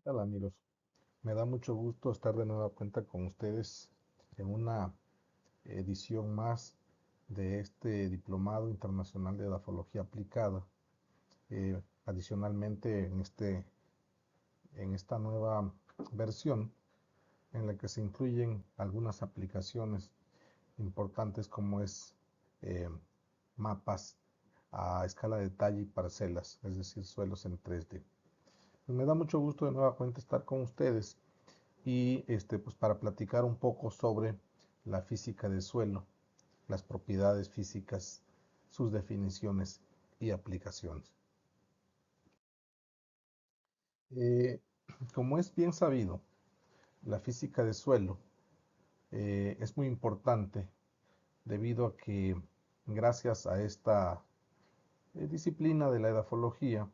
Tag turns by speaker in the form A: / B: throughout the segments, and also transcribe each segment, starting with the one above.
A: Tal amigos? Me da mucho gusto estar de nueva cuenta con ustedes en una edición más de este Diplomado Internacional de Edafología Aplicada. Adicionalmente, en esta nueva versión en la que se incluyen algunas aplicaciones importantes como es eh, mapas a escala de detalle y parcelas, es decir, suelos en 3D. Pues me da mucho gusto de nueva cuenta estar con ustedes y pues para platicar un poco sobre la física del suelo, las propiedades físicas, sus definiciones y aplicaciones. Eh, Como es bien sabido, la física del suelo es muy importante debido a que gracias a esta disciplina de la edafología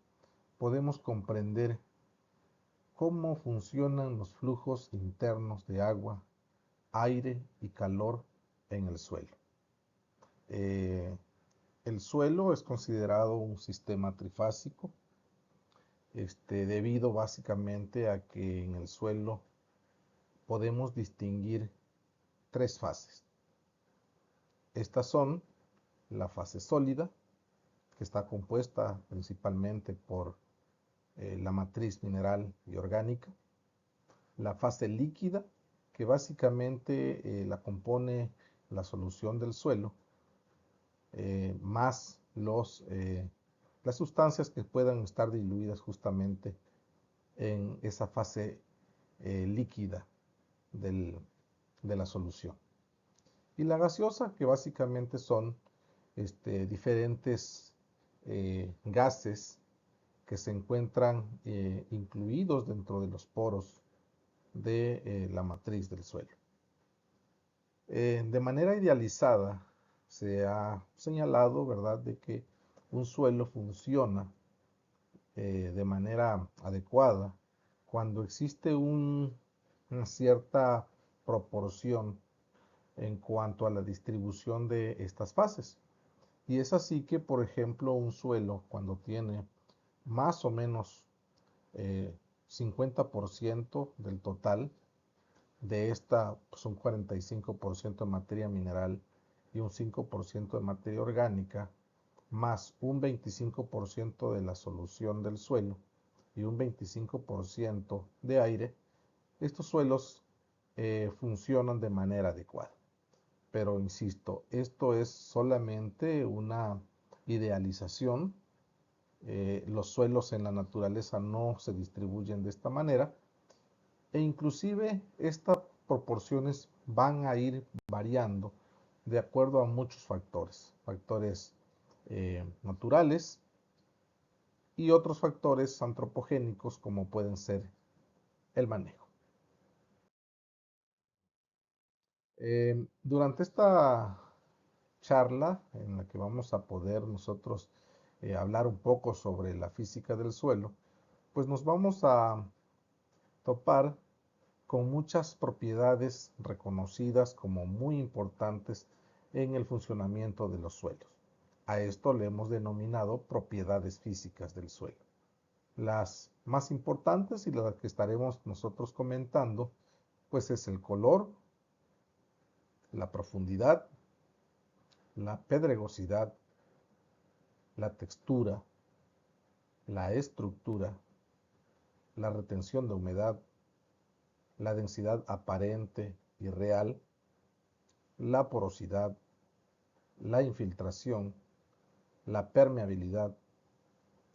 A: podemos comprender cómo funcionan los flujos internos de agua, aire y calor en el suelo. Eh, el suelo es considerado un sistema trifásico, debido básicamente a que en el suelo podemos distinguir tres fases. Estas son la fase sólida, que está compuesta principalmente por la matriz mineral y orgánica. La fase líquida, que básicamente la compone la solución del suelo, más las sustancias que puedan estar diluidas justamente en esa fase líquida del, de la solución. Y la gaseosa, que básicamente son diferentes gases que se encuentran incluidos dentro de los poros de la matriz del suelo. De manera idealizada, se ha señalado, ¿verdad?, de que un suelo funciona de manera adecuada cuando existe una cierta proporción en cuanto a la distribución de estas fases. Y es así que, por ejemplo, un suelo cuando tiene más o menos 50% del total de esta, pues un 45% de materia mineral y un 5% de materia orgánica, más un 25% de la solución del suelo y un 25% de aire, estos suelos funcionan de manera adecuada. Pero insisto, esto es solamente una idealización. Los suelos en la naturaleza no se distribuyen de esta manera e inclusive estas proporciones van a ir variando de acuerdo a muchos factores naturales y otros factores antropogénicos como pueden ser el manejo. Durante esta charla en la que vamos a poder nosotros hablar un poco sobre la física del suelo, pues nos vamos a topar con muchas propiedades reconocidas como muy importantes en el funcionamiento de los suelos. A esto le hemos denominado propiedades físicas del suelo. Las más importantes y las que estaremos nosotros comentando, pues es el color, la profundidad, la pedregosidad, la textura, la estructura, la retención de humedad, la densidad aparente y real, la porosidad, la infiltración, la permeabilidad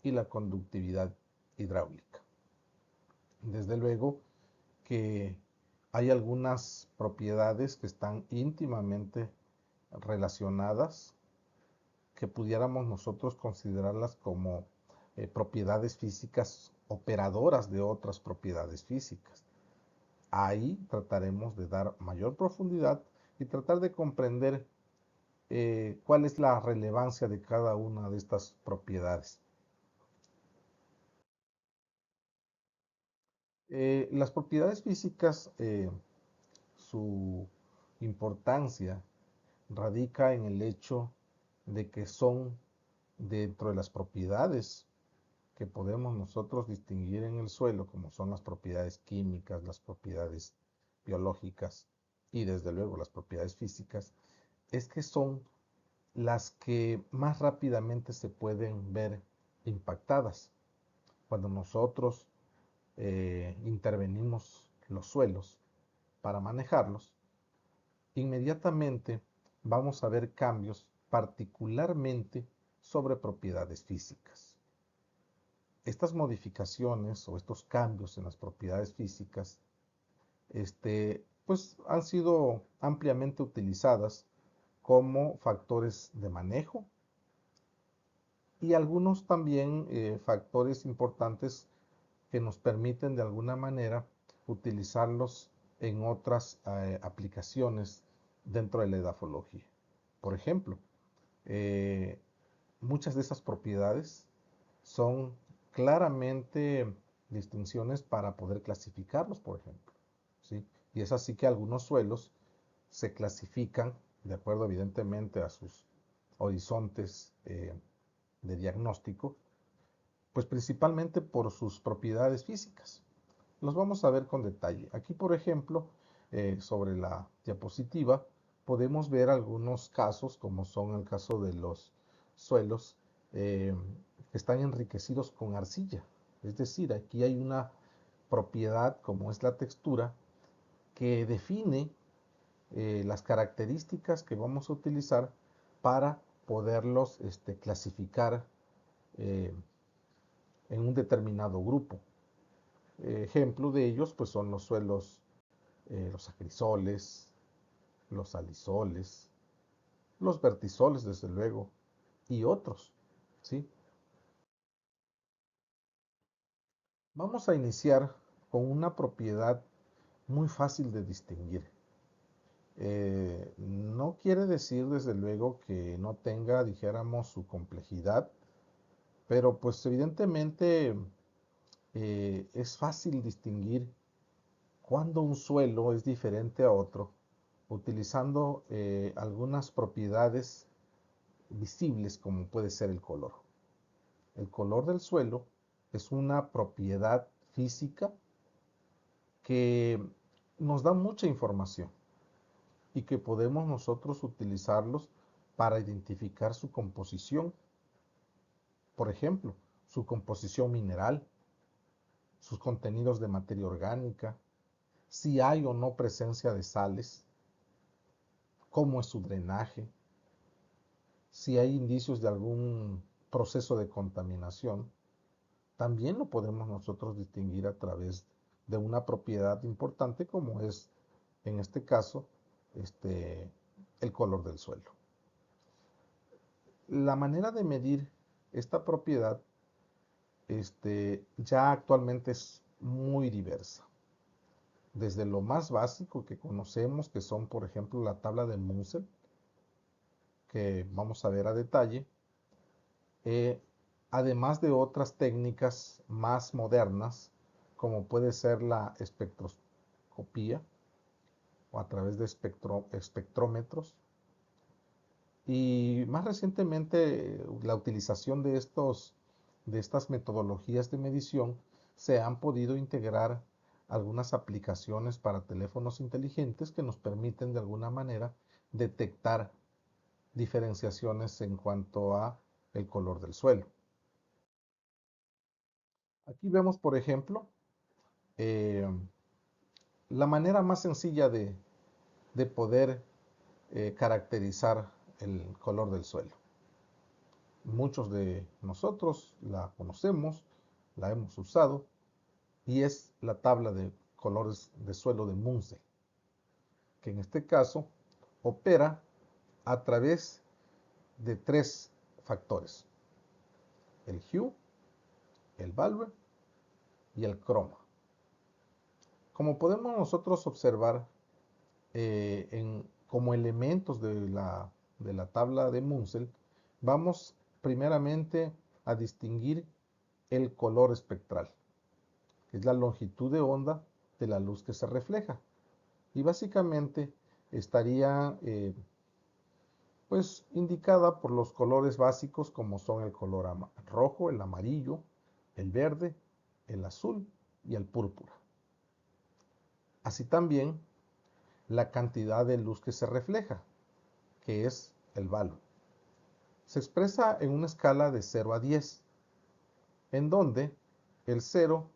A: y la conductividad hidráulica. Desde luego que hay algunas propiedades que están íntimamente relacionadas que pudiéramos nosotros considerarlas como propiedades físicas operadoras de otras propiedades físicas. Ahí trataremos de dar mayor profundidad y tratar de comprender cuál es la relevancia de cada una de estas propiedades. Las propiedades físicas, su importancia radica en el hecho de que son dentro de las propiedades que podemos nosotros distinguir en el suelo, como son las propiedades químicas, las propiedades biológicas y desde luego las propiedades físicas, es que son las que más rápidamente se pueden ver impactadas. Cuando nosotros intervenimos los suelos para manejarlos, inmediatamente vamos a ver cambios particularmente sobre propiedades físicas. Estas modificaciones o estos cambios en las propiedades físicas pues han sido ampliamente utilizadas como factores de manejo y algunos también factores importantes que nos permiten de alguna manera utilizarlos en otras aplicaciones dentro de la edafología. Por ejemplo, eh, muchas de esas propiedades son claramente distinciones para poder clasificarlos, por ejemplo, ¿sí? Y es así que algunos suelos se clasifican de acuerdo evidentemente a sus horizontes de diagnóstico, pues principalmente por sus propiedades físicas. Los vamos a ver con detalle. Aquí, por ejemplo, sobre la diapositiva, podemos ver algunos casos, como son el caso de los suelos que están enriquecidos con arcilla. Es decir, aquí hay una propiedad, como es la textura, que define las características que vamos a utilizar para poderlos clasificar eh, en un determinado grupo. Ejemplo de ellos pues son los suelos, los acrisoles, los salisoles, los vertisoles desde luego y otros, ¿sí? Vamos a iniciar con una propiedad muy fácil de distinguir. No quiere decir desde luego que no tenga, dijéramos, su complejidad, pero pues evidentemente es fácil distinguir cuando un suelo es diferente a otro, utilizando algunas propiedades visibles como puede ser el color. El color del suelo es una propiedad física que nos da mucha información y que podemos nosotros utilizarlos para identificar su composición. Por ejemplo, su composición mineral, sus contenidos de materia orgánica, si hay o no presencia de sales, cómo es su drenaje, si hay indicios de algún proceso de contaminación. También lo podemos nosotros distinguir a través de una propiedad importante como es, en este caso, el color del suelo. La manera de medir esta propiedad ya actualmente es muy diversa. Desde lo más básico que conocemos, que son, por ejemplo, la tabla de Munsell, que vamos a ver a detalle, eh, además de otras técnicas más modernas, como puede ser la espectroscopía o a través de espectrómetros, y más recientemente la utilización de estas metodologías de medición se han podido integrar algunas aplicaciones para teléfonos inteligentes que nos permiten de alguna manera detectar diferenciaciones en cuanto a el color del suelo. Aquí vemos, por ejemplo, eh, la manera más sencilla de poder caracterizar el color del suelo. Muchos de nosotros la conocemos, la hemos usado, y es la tabla de colores de suelo de Munsell, que en este caso opera a través de tres factores: el hue, el value y el croma. Como podemos nosotros observar como elementos de la tabla de Munsell, vamos primeramente a distinguir el color espectral, que es la longitud de onda de la luz que se refleja. Y básicamente estaría pues indicada por los colores básicos como son el color rojo, el amarillo, el verde, el azul y el púrpura. Así también la cantidad de luz que se refleja, que es el valor. Se expresa en una escala de 0 a 10, en donde el 0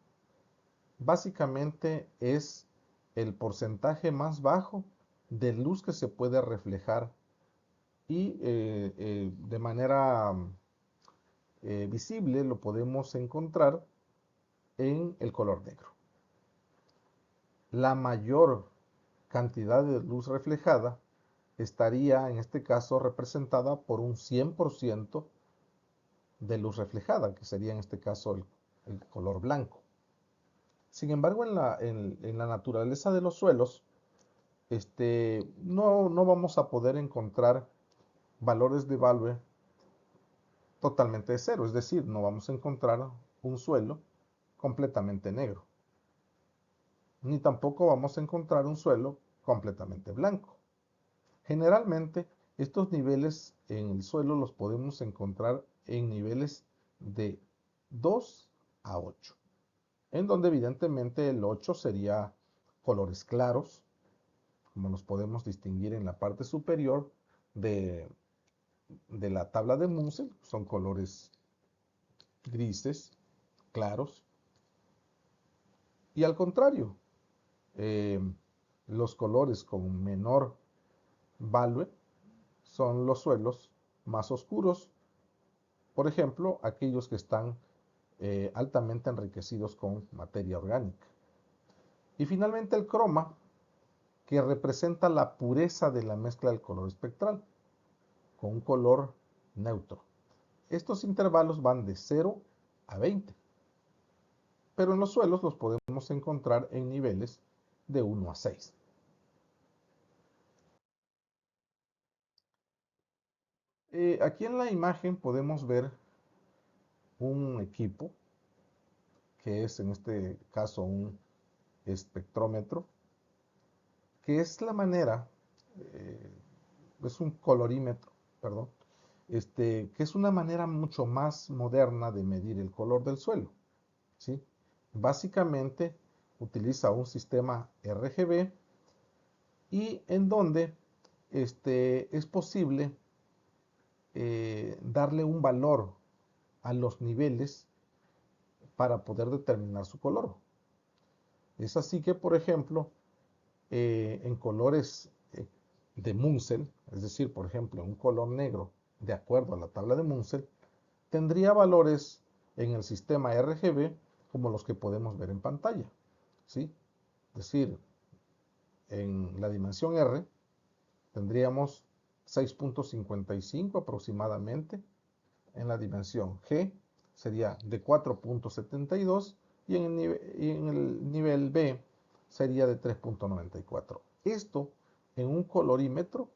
A: básicamente es el porcentaje más bajo de luz que se puede reflejar y de manera visible lo podemos encontrar en el color negro. La mayor cantidad de luz reflejada estaría en este caso representada por un 100% de luz reflejada, que sería en este caso el color blanco. Sin embargo, en la naturaleza de los suelos, no vamos a poder encontrar valores de value totalmente de cero, es decir, no vamos a encontrar un suelo completamente negro, ni tampoco vamos a encontrar un suelo completamente blanco. Generalmente, estos niveles en el suelo los podemos encontrar en niveles de 2 a 8, en donde evidentemente el 8 sería colores claros, como los podemos distinguir en la parte superior de la tabla de Munsell, son colores grises, claros, y al contrario, eh, los colores con menor value son los suelos más oscuros, por ejemplo, aquellos que están altamente enriquecidos con materia orgánica. Y finalmente el croma, que representa la pureza de la mezcla del color espectral, con un color neutro. Estos intervalos van de 0 a 20, pero en los suelos los podemos encontrar en niveles de 1 a 6. Aquí en la imagen podemos ver un equipo, que es en este caso un espectrómetro, que es la manera, eh, es un colorímetro, perdón, que es una manera mucho más moderna de medir el color del suelo, ¿sí? Básicamente utiliza un sistema RGB y en donde es posible darle un valor a los niveles para poder determinar su color. Es así que, por ejemplo, en colores de Munsell, es decir, por ejemplo, un color negro, de acuerdo a la tabla de Munsell, tendría valores en el sistema RGB como los que podemos ver en pantalla, ¿sí? Es decir, en la dimensión R tendríamos 6.55 aproximadamente, en la dimensión G sería de 4.72 y en el nivel B sería de 3.94. Esto en un colorímetro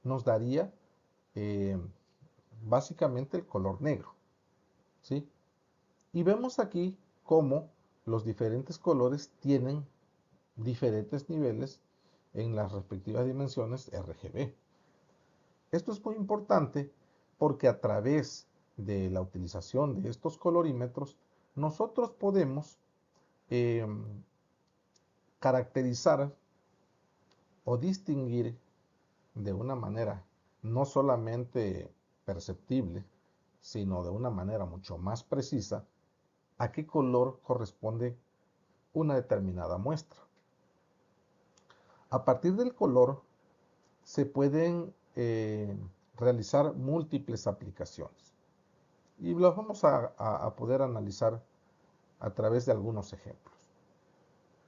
A: nos daría eh, básicamente el color negro, ¿sí? Y vemos aquí cómo los diferentes colores tienen diferentes niveles en las respectivas dimensiones RGB. Esto es muy importante porque a través de la utilización de estos colorímetros nosotros podemos eh, caracterizar o distinguir de una manera no solamente perceptible, sino de una manera mucho más precisa a qué color corresponde una determinada muestra. A partir del color se pueden realizar múltiples aplicaciones y las vamos a poder analizar a través de algunos ejemplos.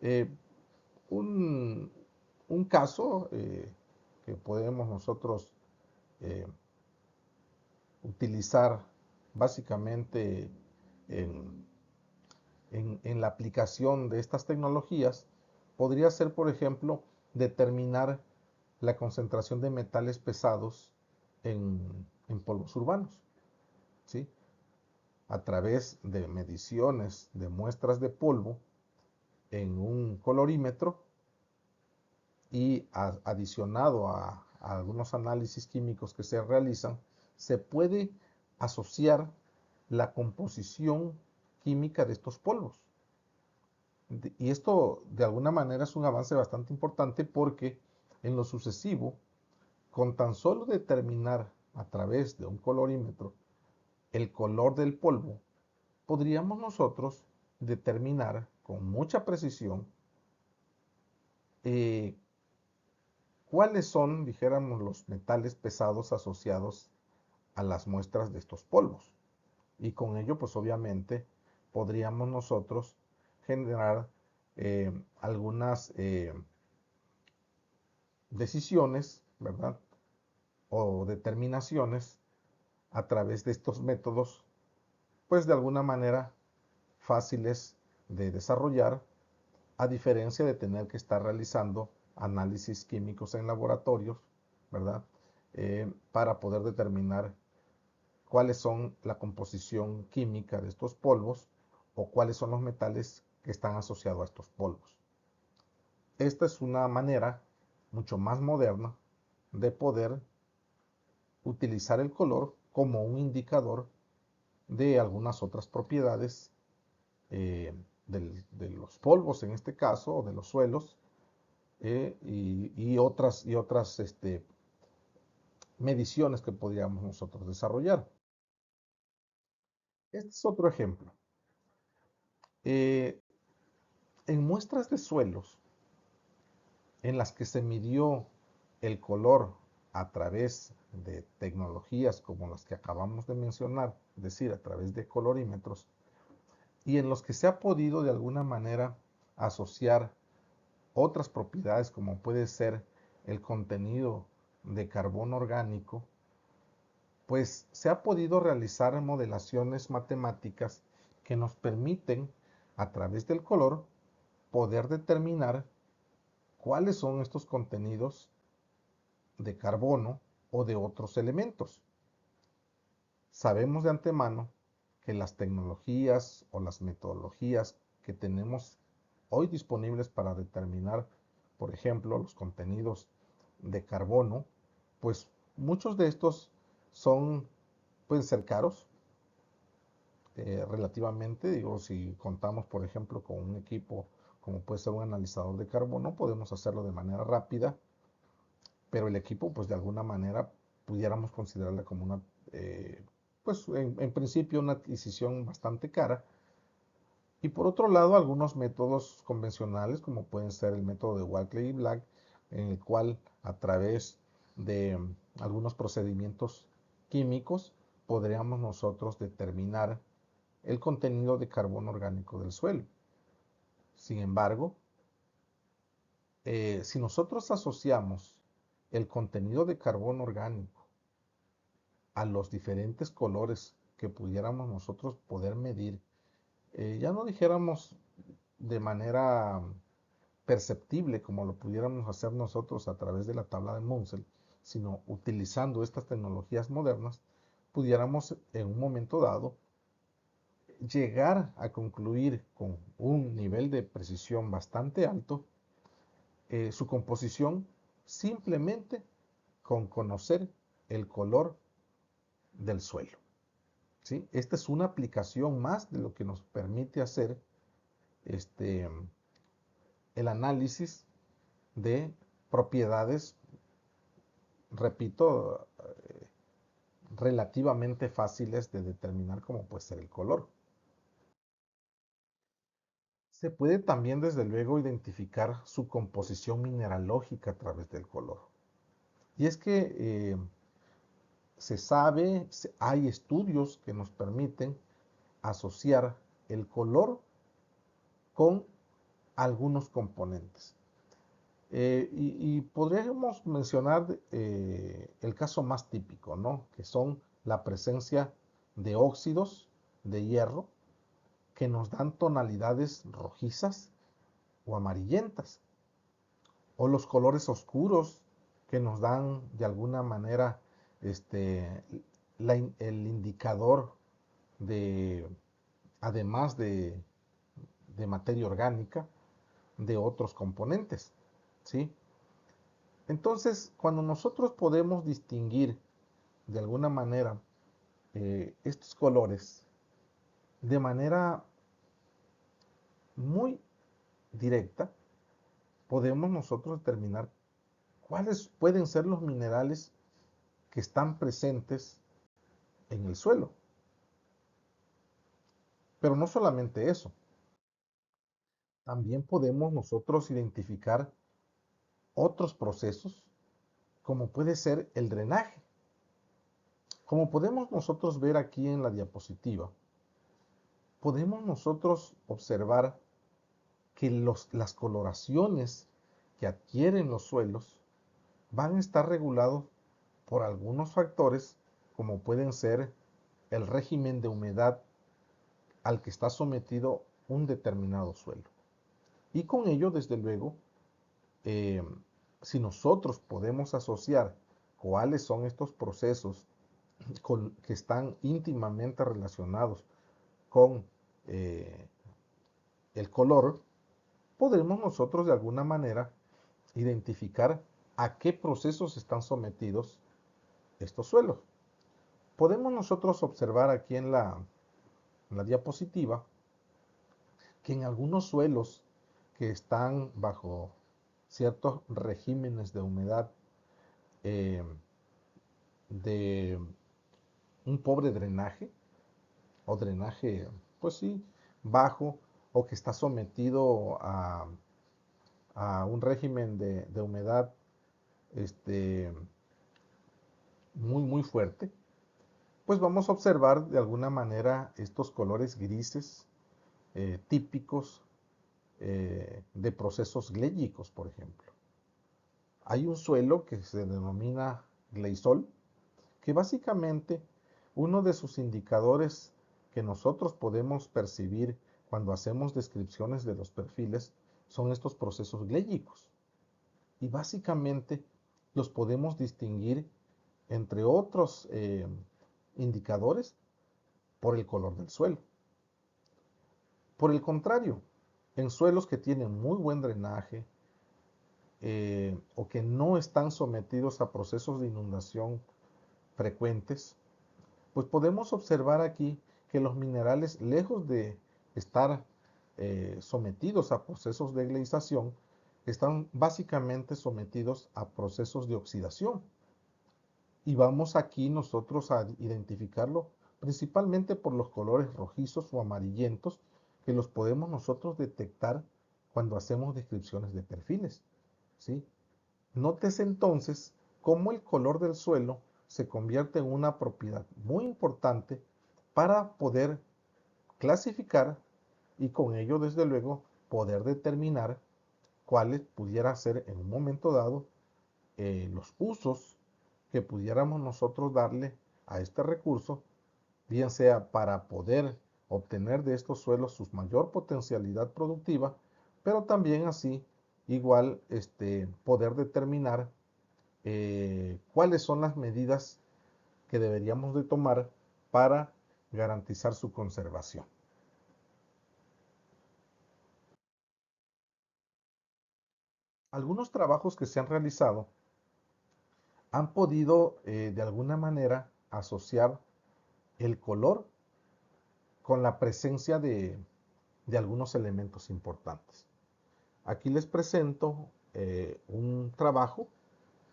A: Eh, un, un, caso que podemos nosotros eh, utilizar básicamente en, en la aplicación de estas tecnologías podría ser, por ejemplo, determinar la concentración de metales pesados en polvos urbanos, ¿sí? A través de mediciones de muestras de polvo en un colorímetro y adicionado a algunos análisis químicos que se realizan, se puede asociar la composición química de estos polvos. Y esto de alguna manera es un avance bastante importante porque en lo sucesivo, con tan solo determinar a través de un colorímetro el color del polvo, podríamos nosotros determinar con mucha precisión eh, cuáles son, dijéramos, los metales pesados asociados a las muestras de estos polvos. Y con ello, pues obviamente, podríamos nosotros generar algunas decisiones, ¿verdad? O determinaciones a través de estos métodos, pues de alguna manera fáciles de desarrollar, a diferencia de tener que estar realizando análisis químicos en laboratorios, ¿verdad? Para poder determinar cuáles son la composición química de estos polvos o cuáles son los metales que están asociados a estos polvos. Esta es una manera mucho más moderna de poder utilizar el color como un indicador de algunas otras propiedades de los polvos en este caso, o de los suelos, y otras mediciones que podríamos nosotros desarrollar. Este es otro ejemplo. Eh, en muestras de suelos en las que se midió el color a través de tecnologías como las que acabamos de mencionar, es decir, a través de colorímetros, y en los que se ha podido de alguna manera asociar otras propiedades como puede ser el contenido de carbono orgánico, pues se ha podido realizar modelaciones matemáticas que nos permiten, a través del color, poder determinar cuáles son estos contenidos de carbono o de otros elementos. Sabemos de antemano que las tecnologías o las metodologías que tenemos hoy disponibles para determinar, por ejemplo, los contenidos de carbono, pues muchos de estos pueden ser caros, relativamente. Digo, si contamos, por ejemplo, con un equipo como puede ser un analizador de carbono, podemos hacerlo de manera rápida, pero el equipo, pues de alguna manera, pudiéramos considerarla como una, pues en principio, una adquisición bastante cara. Y por otro lado, algunos métodos convencionales, como pueden ser el método de Walkley y Black, en el cual a través de algunos procedimientos químicos podríamos nosotros determinar el contenido de carbono orgánico del suelo. Sin embargo, si nosotros asociamos el contenido de carbono orgánico a los diferentes colores que pudiéramos nosotros poder medir, ya no dijéramos de manera perceptible como lo pudiéramos hacer nosotros a través de la tabla de Munsell, sino utilizando estas tecnologías modernas, pudiéramos en un momento dado llegar a concluir con un nivel de precisión bastante alto su composición simplemente con conocer el color del suelo. ¿Sí? Esta es una aplicación más de lo que nos permite hacer el análisis de propiedades, repito, relativamente fáciles de determinar como puede ser el color. Se puede también, desde luego, identificar su composición mineralógica a través del color. Y es que se sabe, hay estudios que nos permiten asociar el color con algunos componentes. Y podríamos mencionar el caso más típico, ¿no? Que son la presencia de óxidos de hierro que nos dan tonalidades rojizas o amarillentas, o los colores oscuros que nos dan de alguna manera el indicador de, además de materia orgánica, de otros componentes, ¿sí? Entonces, cuando nosotros podemos distinguir de alguna manera estos colores de manera muy directa, podemos nosotros determinar cuáles pueden ser los minerales que están presentes en el suelo. Pero no solamente eso, también podemos nosotros identificar otros procesos, como puede ser el drenaje. Como podemos nosotros ver aquí en la diapositiva, podemos nosotros observar que las coloraciones que adquieren los suelos van a estar regulados por algunos factores, como pueden ser el régimen de humedad al que está sometido un determinado suelo. Y con ello, desde luego, eh, si nosotros podemos asociar cuáles son estos procesos que están íntimamente relacionados con el color, podremos nosotros de alguna manera identificar a qué procesos están sometidos estos suelos. Podemos nosotros observar aquí en la diapositiva que en algunos suelos que están bajo ciertos regímenes de humedad eh, de un pobre drenaje o drenaje, pues sí, bajo o que está sometido a un régimen de humedad este, muy fuerte, pues vamos a observar de alguna manera estos colores grises típicos de procesos gléyicos, por ejemplo. Hay un suelo que se denomina gleisol, que básicamente uno de sus indicadores que nosotros podemos percibir cuando hacemos descripciones de los perfiles son estos procesos gléyicos. Y básicamente los podemos distinguir, entre otros indicadores, por el color del suelo. Por el contrario, en suelos que tienen muy buen drenaje o que no están sometidos a procesos de inundación frecuentes, pues podemos observar aquí que los minerales, lejos de estar sometidos a procesos de gleisación, están básicamente sometidos a procesos de oxidación. Y vamos aquí nosotros a identificarlo principalmente por los colores rojizos o amarillentos que los podemos nosotros detectar cuando hacemos descripciones de perfiles, ¿sí? Nótese entonces cómo el color del suelo se convierte en una propiedad muy importante para poder clasificar y con ello, desde luego, poder determinar cuáles pudiera ser en un momento dado los usos que pudiéramos nosotros darle a este recurso, bien sea para poder obtener de estos suelos su mayor potencialidad productiva, pero también así igual poder determinar cuáles son las medidas que deberíamos de tomar para garantizar su conservación. Algunos trabajos que se han realizado han podido de alguna manera asociar el color con la presencia de algunos elementos importantes. Aquí les presento un trabajo,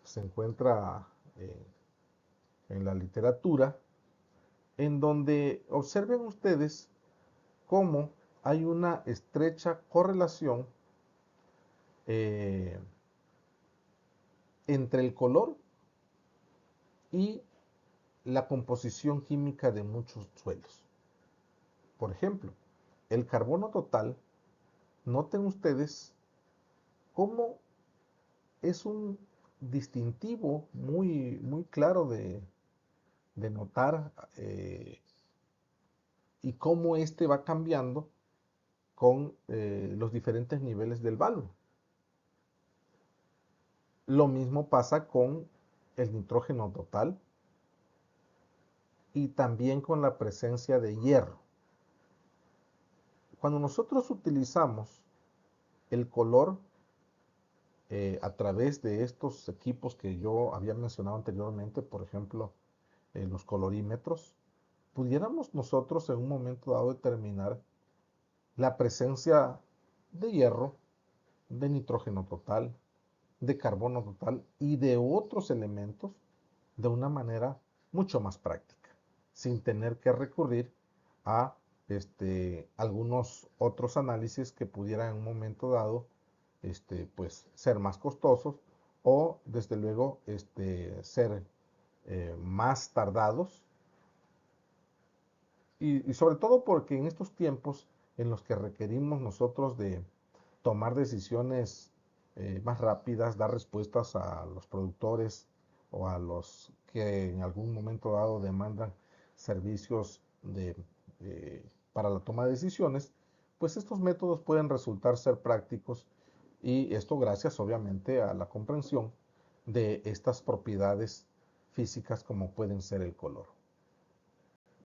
A: se encuentra en la literatura, en donde observen ustedes cómo hay una estrecha correlación eh, entre el color y la composición química de muchos suelos. Por ejemplo, el carbono total, noten ustedes cómo es un distintivo muy claro de notar y cómo este va cambiando con los diferentes niveles del valor. Lo mismo pasa con el nitrógeno total y también con la presencia de hierro. Cuando nosotros utilizamos el color a través de estos equipos que yo había mencionado anteriormente, por ejemplo, los colorímetros, pudiéramos nosotros en un momento dado determinar la presencia de hierro, de nitrógeno total, de carbono total y de otros elementos de una manera mucho más práctica, sin tener que recurrir a algunos otros análisis que pudieran en un momento dado pues, ser más costosos o desde luego ser más tardados y sobre todo porque en estos tiempos en los que requerimos nosotros de tomar decisiones más rápidas, dar respuestas a los productores o a los que en algún momento dado demandan servicios para la toma de decisiones, pues estos métodos pueden resultar ser prácticos y esto gracias obviamente a la comprensión de estas propiedades físicas como pueden ser el color.